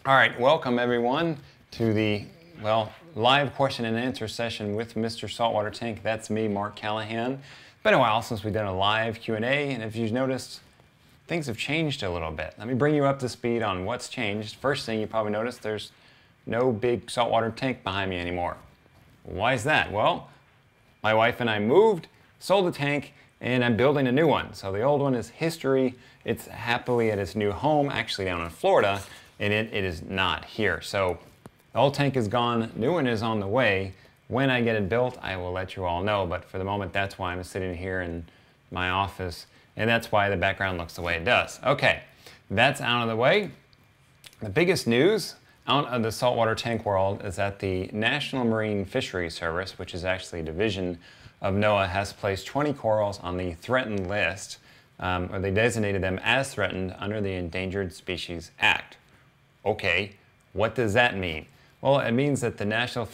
All right, welcome everyone to the, live question and answer session with Mr. Saltwater Tank. That's me, Mark Callahan. It's been a while since we've done a live Q&A, and if you've noticed, things have changed a little bit. Let me bring you up to speed on what's changed. First thing you probably noticed, there's no big saltwater tank behind me anymore. Why is that? Well, my wife and I moved, sold the tank, and I'm building a new one. So the old one is history. It's happily at its new home, actually down in Florida, and it is not here. So the old tank is gone, new one is on the way. When I get it built, I will let you all know, but for the moment, that's why I'm sitting here in my office, and that's why the background looks the way it does. Okay, that's out of the way. The biggest news out of the saltwater tank world is that the National Marine Fisheries Service, which is actually a division of NOAA, has placed 20 corals on the threatened list, or they designated them as threatened under the Endangered Species Act. Okay, what does that mean? Well, it means that the National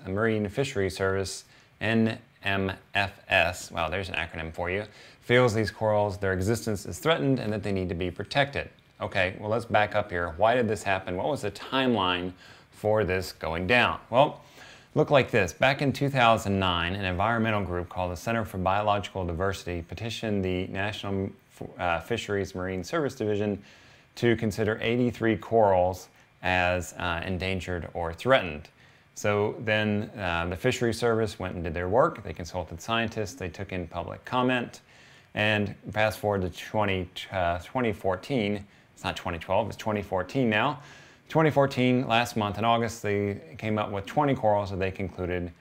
Marine Fisheries Service, NMFS, wow, there's an acronym for you, feels these corals, their existence is threatened and that they need to be protected. Okay, well, let's back up here. Why did this happen? What was the timeline for this going down? Well, look like this. Back in 2009, an environmental group called the Center for Biological Diversity petitioned the National Fisheries Marine Service Division to consider 83 corals as endangered or threatened. So then the Fisheries Service went and did their work. They consulted scientists, they took in public comment, and fast forward to 2014, it's not 2012, it's 2014 now. 2014, last month in August, they came up with 20 corals that they concluded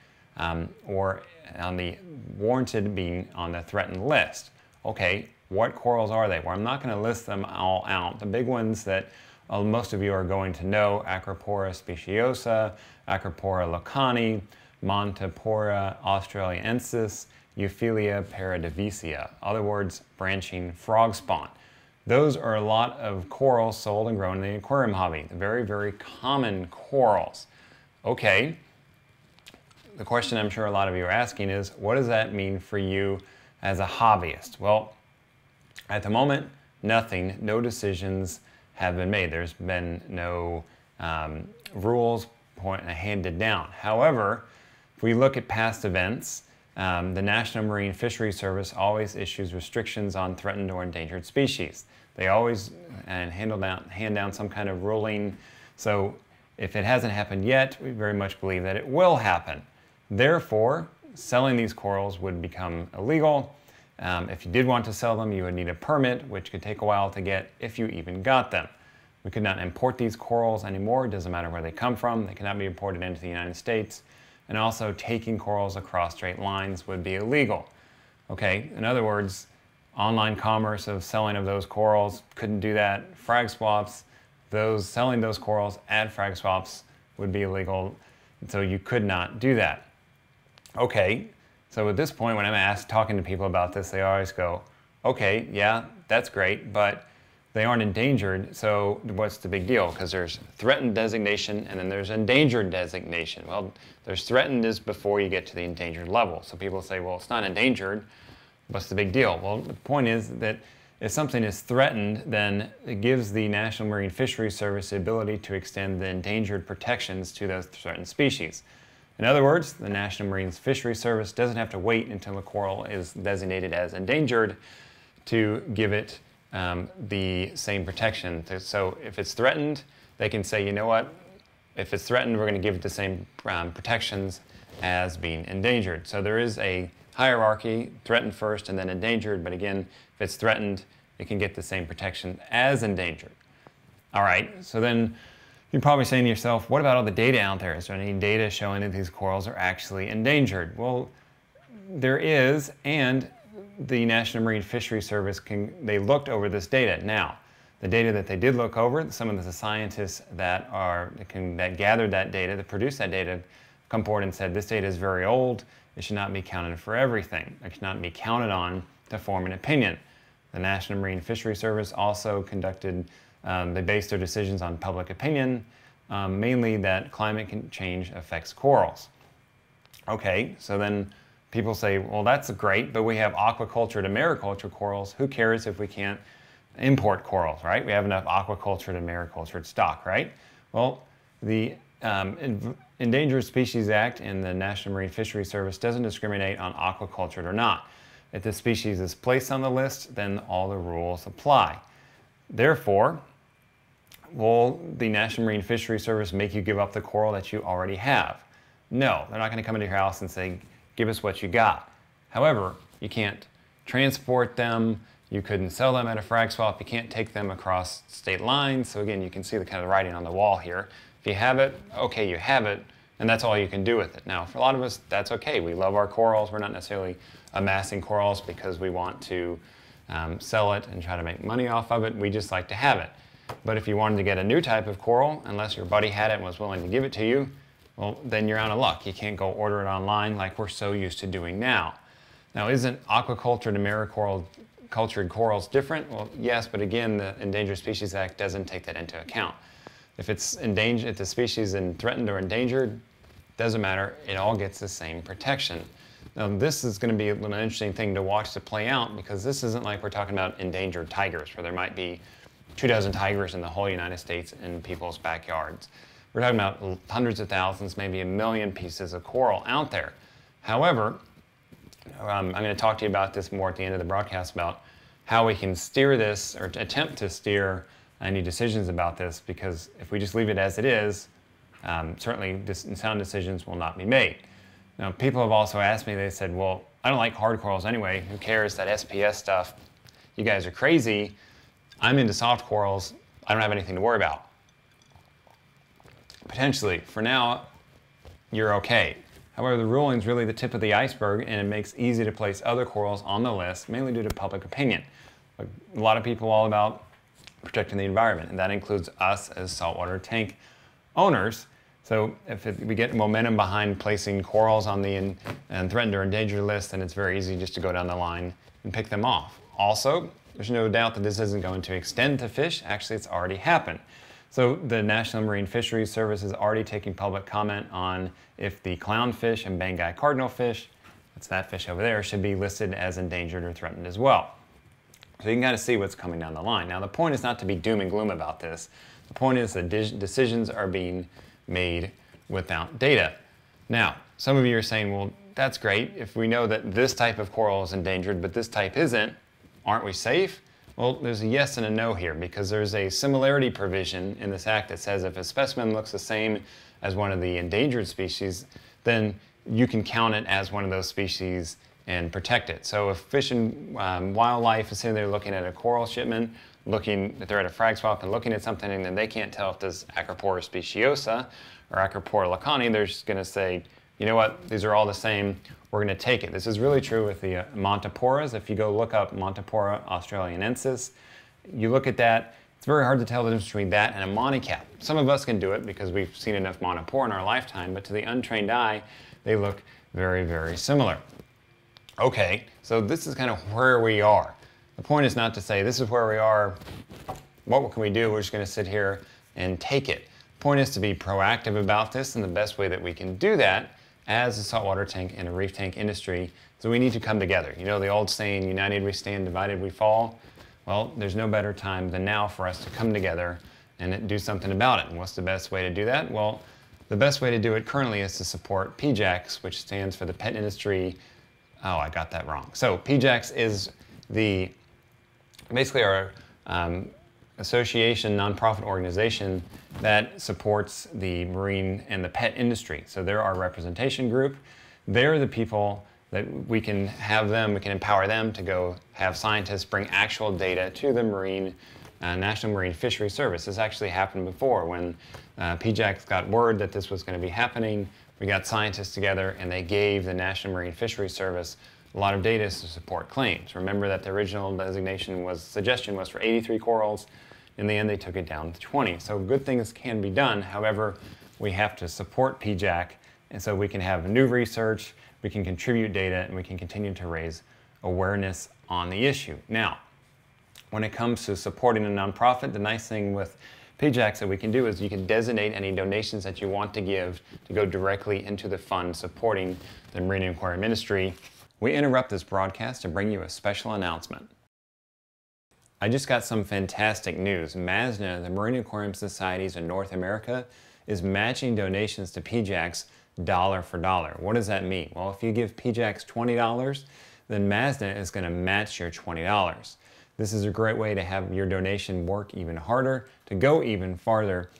were on the warranted being on the threatened list. Okay, what corals are they? Well, I'm not going to list them all out. The big ones that most of you are going to know: Acropora speciosa, Acropora lacani, Montipora australiensis, Euphyllia paradivisia. Other words, branching frog spawn. Those are a lot of corals sold and grown in the aquarium hobby. The very, very common corals. Okay, the question I'm sure a lot of you are asking is, what does that mean for you as a hobbyist? Well, at the moment, nothing, no decisions have been made. There's been no rules handed down. However, if we look at past events, the National Marine Fisheries Service always issues restrictions on threatened or endangered species. They always hand down some kind of ruling. So if it hasn't happened yet, we very much believe that it will happen. Therefore, selling these corals would become illegal. If you did want to sell them, you would need a permit, which could take a while to get if you even got them. We could not import these corals anymore. It doesn't matter where they come from. They cannot be imported into the United States. And also, taking corals across straight lines would be illegal. Okay, in other words, online commerce of selling of those corals couldn't do that. Frag swaps, selling those corals at frag swaps would be illegal. So you could not do that. Okay, so at this point, when I'm talking to people about this, they always go, okay, yeah, that's great, but they aren't endangered, so what's the big deal? Because there's threatened designation and then there's endangered designation. Well, there's threatened is before you get to the endangered level. So people say, well, it's not endangered, what's the big deal? Well, the point is that if something is threatened, then it gives the National Marine Fisheries Service the ability to extend the endangered protections to those threatened species. In other words, the National Marine Fisheries Service doesn't have to wait until a coral is designated as endangered to give it the same protection. So if it's threatened, they can say, you know what, if it's threatened, we're going to give it the same protections as being endangered. So there is a hierarchy, threatened first and then endangered, but again, if it's threatened, it can get the same protection as endangered. All right, so then you're probably saying to yourself, what about all the data out there? Is there any data showing that these corals are actually endangered? Well, there is, and the National Marine Fisheries Service, they looked over this data. Now, the data that they did look over, some of the scientists that gathered that data, that produced that data, come forward and said, this data is very old, it should not be counted for everything. It should not be counted on to form an opinion. The National Marine Fisheries Service also they based their decisions on public opinion, mainly that climate change affects corals. Okay, so then people say, well, that's great, but we have aquaculture to mariculture corals. Who cares if we can't import corals, right? We have enough aquacultured and maricultured stock, right? Well, the Endangered Species Act and the National Marine Fisheries Service doesn't discriminate on aquacultured or not. If the species is placed on the list, then all the rules apply. Therefore, will the National Marine Fisheries Service make you give up the coral that you already have? No, they're not going to come into your house and say, give us what you got. However, you can't transport them, you couldn't sell them at a frag swap, you can't take them across state lines. So again, you can see the kind of writing on the wall here. If you have it, okay, you have it, and that's all you can do with it. Now, for a lot of us, that's okay. We love our corals. We're not necessarily amassing corals because we want to sell it and try to make money off of it. We just like to have it. But if you wanted to get a new type of coral, unless your buddy had it and was willing to give it to you, well, then you're out of luck. You can't go order it online like we're so used to doing now. Now, isn't aquaculture and maricultured corals different? Well, yes, but again, the Endangered Species Act doesn't take that into account. If it's endangered, if the species is threatened or endangered, doesn't matter, it all gets the same protection. Now, this is going to be an interesting thing to watch to play out, because this isn't like we're talking about endangered tigers, where there might be 24 tigers in the whole United States in people's backyards. We're talking about hundreds of thousands, maybe 1 million pieces of coral out there. However, I'm going to talk to you about this more at the end of the broadcast about how we can steer this, or attempt to steer any decisions about this, because if we just leave it as it is, certainly sound decisions will not be made. Now, people have also asked me, they said, well, I don't like hard corals anyway. Who cares, that SPS stuff? You guys are crazy. I'm into soft corals. I don't have anything to worry about. Potentially, for now, you're okay. However, the ruling is really the tip of the iceberg, and it makes it easy to place other corals on the list, mainly due to public opinion. But a lot of people all about protecting the environment, and that includes us as saltwater tank owners. So if we get momentum behind placing corals on the threatened or endangered list, then it's very easy just to go down the line and pick them off. Also, there's no doubt that this isn't going to extend to fish. Actually, it's already happened. So the National Marine Fisheries Service is already taking public comment on if the clownfish and Banggai cardinalfish, that's that fish over there, should be listed as endangered or threatened as well. So you can kind of see what's coming down the line. Now, the point is not to be doom and gloom about this. The point is that decisions are being made without data. Now, some of you are saying, well, that's great. If we know that this type of coral is endangered, but this type isn't, aren't we safe? Well, there's a yes and a no here, because there's a similarity provision in this act that says if a specimen looks the same as one of the endangered species, then you can count it as one of those species and protect it. So if Fish and Wildlife is sitting there looking at a coral shipment, if they're at a frag swap and looking at something, and then they can't tell if this Acropora speciosa or Acropora lacani, they're just going to say, you know what, these are all the same, we're going to take it. This is really true with the Montiporas. If you go look up Montipora australiensis, you look at that, it's very hard to tell the difference between that and a monicap. Some of us can do it because we've seen enough Montipora in our lifetime, but to the untrained eye, they look very, very similar. Okay, so this is kind of where we are. The point is not to say this is where we are, what can we do? We're just going to sit here and take it. The point is to be proactive about this, and the best way that we can do that as a saltwater tank and a reef tank industry is we need to come together. You know the old saying, united we stand, divided we fall? Well, there's no better time than now for us to come together and do something about it. And what's the best way to do that? Well, the best way to do it currently is to support PJAX, which stands for the Pet Industry. Oh, I got that wrong. So PJAX is basically our association, nonprofit organization that supports the marine and the pet industry. So they're our representation group. They're the people that we can have them, we can empower them to go have scientists bring actual data to the National Marine Fisheries Service. This actually happened before when PJAX got word that this was going to be happening. We got scientists together and they gave the National Marine Fisheries Service a lot of data to support claims. Remember that the original suggestion was for 83 corals. In the end, they took it down to 20. So good things can be done. However, we have to support PJAC, and so we can have new research, we can contribute data, and we can continue to raise awareness on the issue. Now, when it comes to supporting a nonprofit, the nice thing with PJAX that we can do is you can designate any donations that you want to give to go directly into the fund supporting the marine and aquarium industry. We interrupt this broadcast to bring you a special announcement. I just got some fantastic news. MASNA, the Marine Aquarium Societies in North America, is matching donations to PJAX dollar for dollar. What does that mean? Well, if you give PJAX $20, then MASNA is going to match your $20. This is a great way to have your donation work even harder, to go even farther,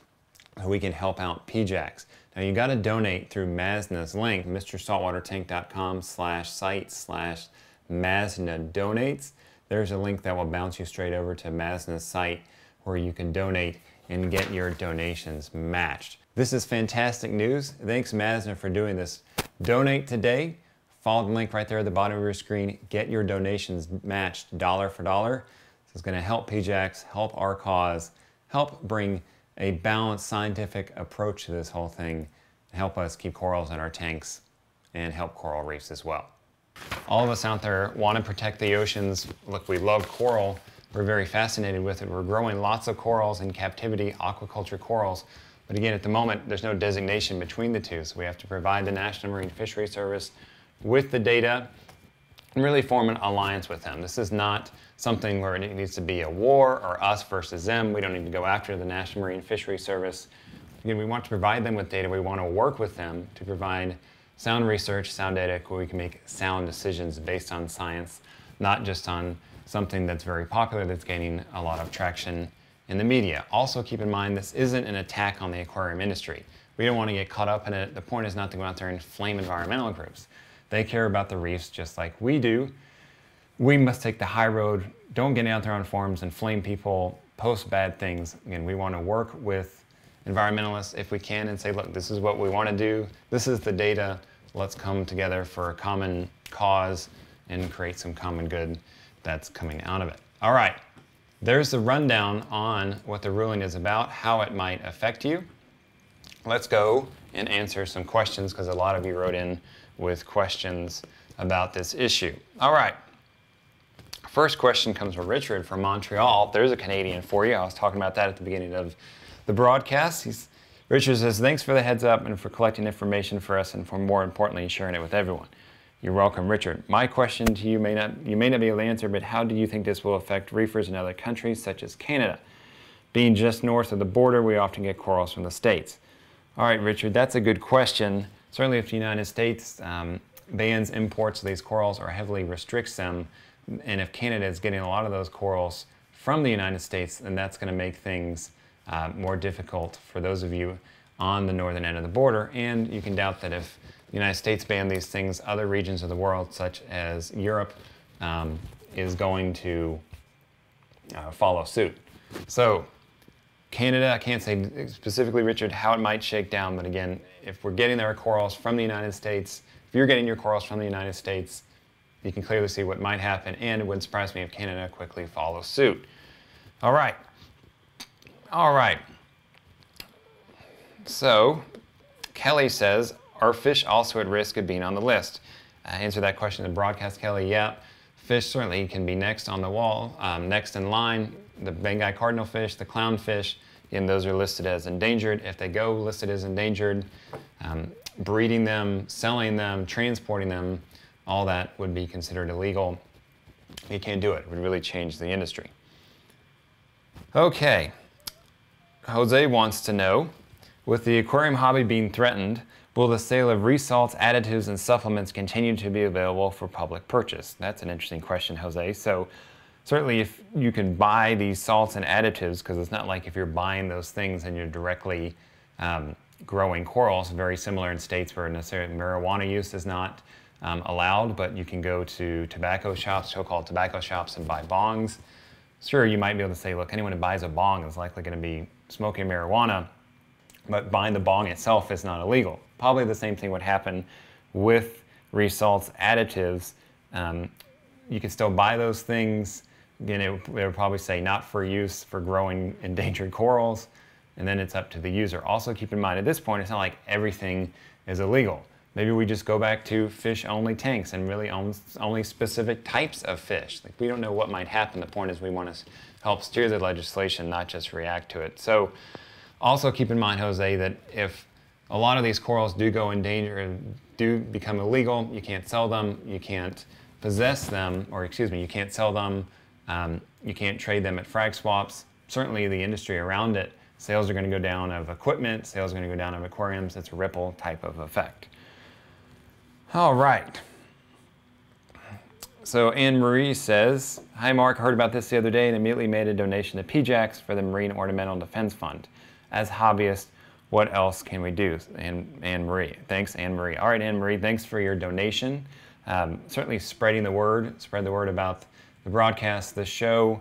so we can help out PJAX. Now you got to donate through MASNA's link, mrsaltwatertank.com/site/MASNA donates. There's a link that will bounce you straight over to MASNA's site where you can donate and get your donations matched. This is fantastic news. Thanks MASNA for doing this. Donate today. Follow the link right there at the bottom of your screen. Get your donations matched dollar for dollar. This is going to help PJAX, help our cause, help bring a balanced scientific approach to this whole thing, help us keep corals in our tanks and help coral reefs as well. All of us out there want to protect the oceans. Look, we love coral. We're very fascinated with it. We're growing lots of corals in captivity, aquaculture corals. But again, at the moment, there's no designation between the two. So we have to provide the National Marine Fisheries Service with the data and really form an alliance with them. This is not something where it needs to be a war or us versus them. We don't need to go after the National Marine Fisheries Service. Again, we want to provide them with data. We want to work with them to provide sound research, sound data, where we can make sound decisions based on science, not just on something that's very popular that's gaining a lot of traction in the media. Also keep in mind, this isn't an attack on the aquarium industry. We don't want to get caught up in it. The point is not to go out there and flame environmental groups. They care about the reefs just like we do. We must take the high road. Don't get out there on forums and flame people, post bad things. Again, we want to work with environmentalists if we can and say, look, this is what we want to do. This is the data. Let's come together for a common cause and create some common good that's coming out of it. All right, there's the rundown on what the ruling is about, how it might affect you. Let's go and answer some questions because a lot of you wrote in with questions about this issue. All right. First question comes from Richard from Montreal. There's a Canadian for you. I was talking about that at the beginning of the broadcast. Richard says, thanks for the heads up and for collecting information for us and for more importantly, sharing it with everyone. You're welcome, Richard. My question to you may not be able to answer, but how do you think this will affect reefers in other countries such as Canada? Being just north of the border, we often get corals from the States. All right, Richard, that's a good question. Certainly if the United States bans imports of these corals or heavily restricts them, and if Canada is getting a lot of those corals from the United States, then that's going to make things more difficult for those of you on the northern end of the border. And you can doubt that if the United States banned these things, other regions of the world, such as Europe, is going to follow suit. So Canada, I can't say specifically, Richard, how it might shake down, but again, if we're getting our corals from the United States, if you're getting your corals from the United States, you can clearly see what might happen, and it wouldn't surprise me if Canada quickly follows suit. All right. All right. So, Kelly says, are fish also at risk of being on the list? Answer that question in the broadcast, Kelly. Yeah, fish certainly can be next on the wall, next in line. The Bengai cardinalfish, the clownfish, and those are listed as endangered. If they go listed as endangered, breeding them, selling them, transporting them, all that would be considered illegal. You can't do it. It would really change the industry. Okay. Jose wants to know, with the aquarium hobby being threatened, will the sale of resalts, additives, and supplements continue to be available for public purchase? That's an interesting question, Jose. So certainly if you can buy these salts and additives, because it's not like if you're buying those things and you're directly growing corals, very similar in states where necessarily marijuana use is not allowed, but you can go to tobacco shops, so-called tobacco shops, and buy bongs. Sure, you might be able to say, look, anyone who buys a bong is likely going to be smoking marijuana, but buying the bong itself is not illegal. Probably the same thing would happen with resalts, additives. You can still buy those things. Again, they would probably say not for use for growing endangered corals, and then it's up to the user. Also keep in mind, at this point, it's not like everything is illegal. Maybe we just go back to fish-only tanks and really only specific types of fish. Like, we don't know what might happen. The point is we want to help steer the legislation, not just react to it. So also keep in mind, Jose, that if a lot of these corals do go in danger and do become illegal, you can't sell them, you can't possess them, or excuse me, you can't sell them You can't trade them at frag swaps. Certainly the industry around it, sales are going to go down of equipment, sales are going to go down of aquariums. It's a ripple type of effect. All right. So Anne Marie says, hi Mark, I heard about this the other day and immediately made a donation to PJAX for the Marine Ornamental Defense Fund. As hobbyists, what else can we do? Anne Marie. Thanks, Anne Marie. All right, Anne Marie, thanks for your donation. Certainly spreading the word, spread the word about the broadcast, the show.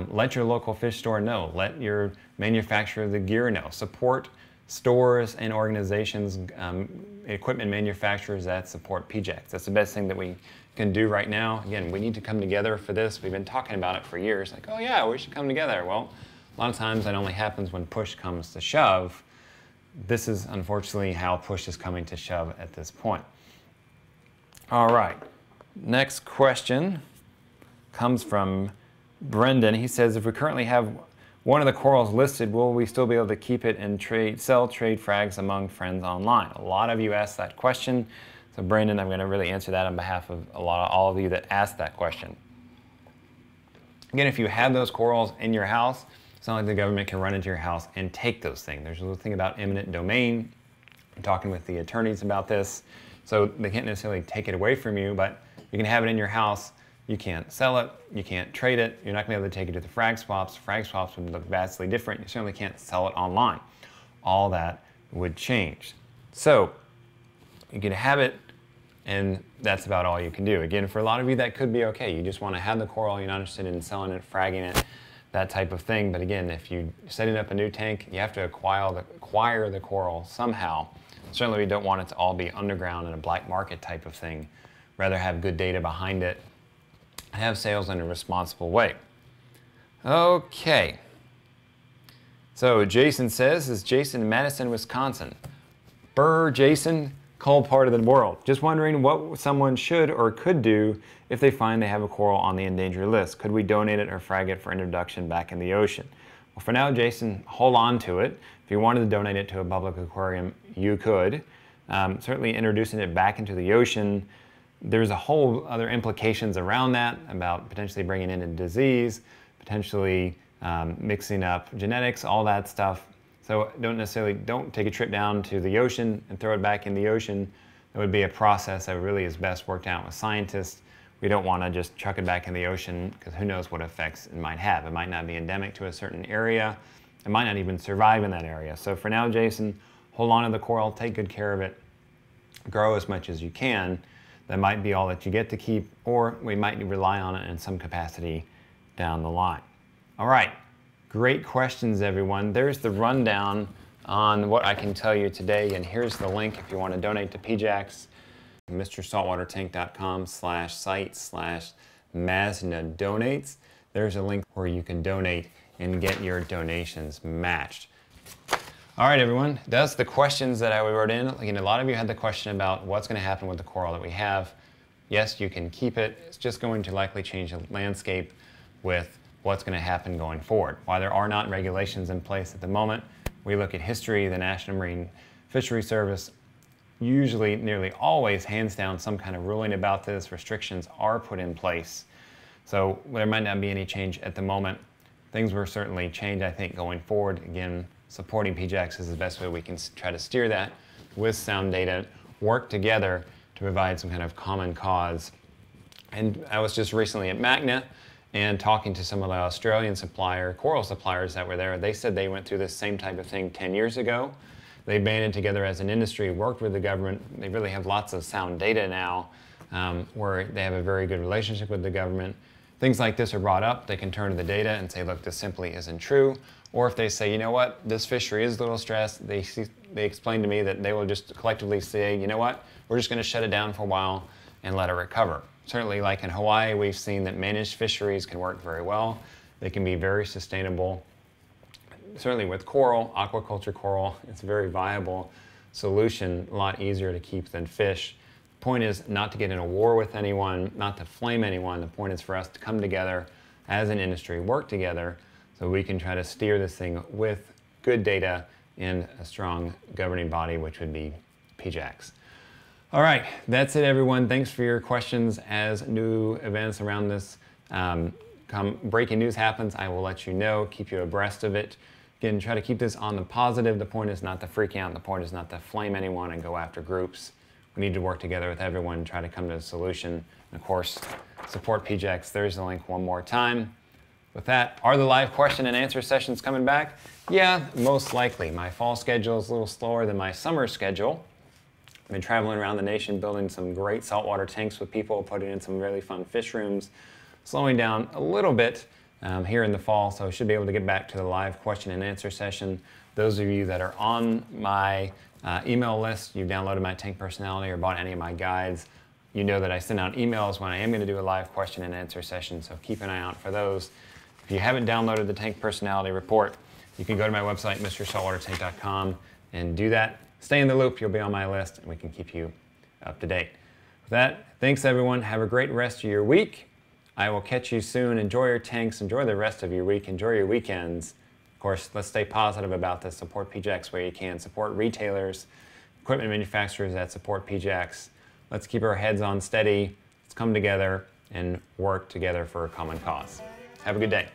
Let your local fish store know. Let your manufacturer of the gear know. Support stores and organizations, equipment manufacturers that support PJAX. That's the best thing that we can do right now. Again, we need to come together for this. We've been talking about it for years. Like, oh yeah, we should come together. Well, a lot of times that only happens when push comes to shove. This is unfortunately how push is coming to shove at this point. All right, next question comes from Brendan. He says, if we currently have one of the corals listed, will we still be able to keep it and sell trade frags among friends online? A lot of you asked that question. So Brandon, I'm going to really answer that on behalf of all of you that asked that question. Again, if you have those corals in your house, it's not like the government can run into your house and take those things. There's a little thing about eminent domain. I'm talking with the attorneys about this. So they can't necessarily take it away from you, but you can have it in your house. You can't sell it. You can't trade it. You're not going to be able to take it to the frag swaps. Frag swaps would look vastly different. You certainly can't sell it online. All that would change. So you can have it, and that's about all you can do. Again, for a lot of you, that could be okay. You just want to have the coral. You're not interested in selling it, fragging it, that type of thing. But again, if you're setting up a new tank, you have to acquire the coral somehow. Certainly, we don't want it to all be underground in a black market type of thing. Rather have good data behind it and have sales in a responsible way. Okay. So Jason says, this is Jason in Madison, Wisconsin. Brr, Jason, cold part of the world. Just wondering what someone should or could do if they find they have a coral on the endangered list. Could we donate it or frag it for introduction back in the ocean? Well, for now, Jason, hold on to it. If you wanted to donate it to a public aquarium, you could. Certainly introducing it back into the ocean, there's a whole other implications around that about potentially bringing in a disease, potentially mixing up genetics, all that stuff. So don't take a trip down to the ocean and throw it back in the ocean. That would be a process that really is best worked out with scientists. We don't want to just chuck it back in the ocean because who knows what effects it might have. It might not be endemic to a certain area. It might not even survive in that area. So for now, Jason, hold on to the coral, take good care of it, grow as much as you can. That might be all that you get to keep, or we might rely on it in some capacity down the line. All right, great questions, everyone. There's the rundown on what I can tell you today, and here's the link if you want to donate to PJAX. MrSaltwaterTank.com/site/MASNA donates. There's a link where you can donate and get your donations matched. All right, everyone, that's the questions that I wrote in. Again, a lot of you had the question about what's going to happen with the coral that we have. Yes, you can keep it. It's just going to likely change the landscape with what's going to happen going forward. While there are not regulations in place at the moment, we look at history. The National Marine Fisheries Service usually, nearly always, hands down some kind of ruling about this. Restrictions are put in place. So there might not be any change at the moment. Things will certainly change, I think, going forward. Again, supporting PJAX is the best way we can try to steer that with sound data, work together to provide some kind of common cause. And I was just recently at MACNA and talking to some of the Australian coral suppliers that were there. They said they went through this same type of thing 10 years ago. They banded together as an industry, worked with the government. They really have lots of sound data now where they have a very good relationship with the government. Things like this are brought up. They can turn to the data and say, look, this simply isn't true. Or if they say, you know what, this fishery is a little stressed, they explain to me that they will just collectively say, you know what, we're just going to shut it down for a while and let it recover. Certainly, like in Hawaii, we've seen that managed fisheries can work very well. They can be very sustainable. Certainly with coral, aquaculture coral, it's a very viable solution, a lot easier to keep than fish. The point is not to get in a war with anyone, not to flame anyone. The point is for us to come together as an industry, work together, so we can try to steer this thing with good data and a strong governing body, which would be PJAX. All right, that's it, everyone. Thanks for your questions. As new events around this come come breaking news happens, I will let you know, keep you abreast of it. Again, try to keep this on the positive. The point is not to freak out. The point is not to flame anyone and go after groups. We need to work together with everyone and try to come to a solution. And of course, support PJX. There's the link one more time. With that, are the live question and answer sessions coming back? Yeah, most likely. My fall schedule is a little slower than my summer schedule. I've been traveling around the nation building some great saltwater tanks with people, putting in some really fun fish rooms, slowing down a little bit here in the fall, so I should be able to get back to the live question and answer session. Those of you that are on my email list, you've downloaded my tank personality or bought any of my guides, you know that I send out emails when I am going to do a live question and answer session, so keep an eye out for those. If you haven't downloaded the tank personality report, you can go to my website, mrsaltwatertank.com, and do that. Stay in the loop, you'll be on my list, and we can keep you up to date. With that, thanks everyone. Have a great rest of your week. I will catch you soon. Enjoy your tanks. Enjoy the rest of your week. Enjoy your weekends. Of course, let's stay positive about this. Support PJX where you can. Support retailers, equipment manufacturers that support PJX. Let's keep our heads on steady. Let's come together and work together for a common cause. Have a good day.